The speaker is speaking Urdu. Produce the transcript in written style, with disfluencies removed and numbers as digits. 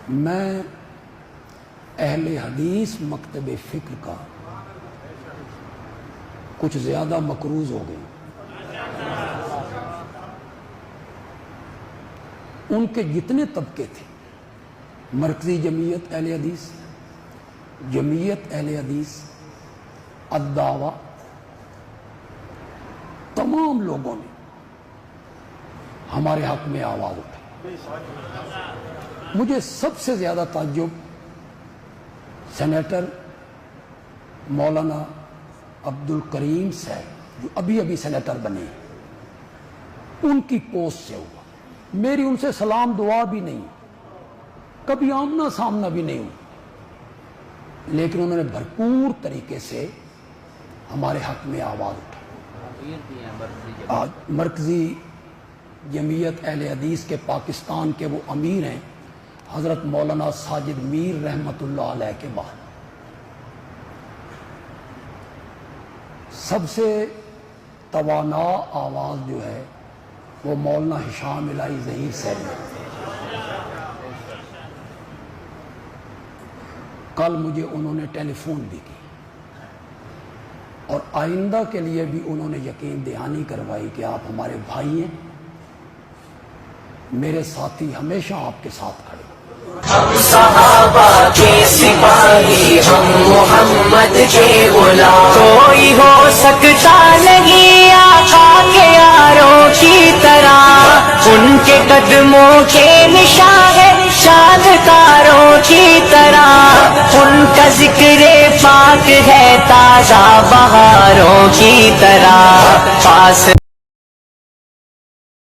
میں اہل حدیث مکتب فکر کا کچھ زیادہ مقروض ہو گئی. ان کے جتنے طبقے تھے، مرکزی جمعیت اہل حدیث، جمعیت اہل حدیث، الدعوہ، تمام لوگوں نے ہمارے حق میں آواز اٹھائی. مجھے سب سے زیادہ تعجب سینیٹر مولانا عبد الکریم صاحب جو ابھی ابھی سینیٹر بنے ان کی پوسٹ سے ہوا. میری ان سے سلام دعا بھی نہیں، کبھی آمنا سامنا بھی نہیں ہوا، لیکن انہوں نے بھرپور طریقے سے ہمارے حق میں آواز اٹھائی. آج مرکزی جمعیت اہل حدیث کے پاکستان کے وہ امیر ہیں حضرت مولانا ساجد میر رحمت اللہ علیہ کے بعد. سب سے توانا آواز جو ہے وہ مولانا ہشام الہی ظہیر صاحب نے. کل مجھے انہوں نے ٹیلی فون بھی کی اور آئندہ کے لیے بھی انہوں نے یقین دہانی کروائی کہ آپ ہمارے بھائی ہیں، میرے ساتھی ہمیشہ آپ کے ساتھ کھڑے. ہم صحابہ کے سپاہی، ہم محمد کے غلام، کوئی ہو سکتا نہیں آقا کے یاروں کی طرح، ان کے قدموں کے نشان ہے چاند تاروں کی طرح، ان کا ذکر پاک ہے تازہ بہاروں کی طرح. پاس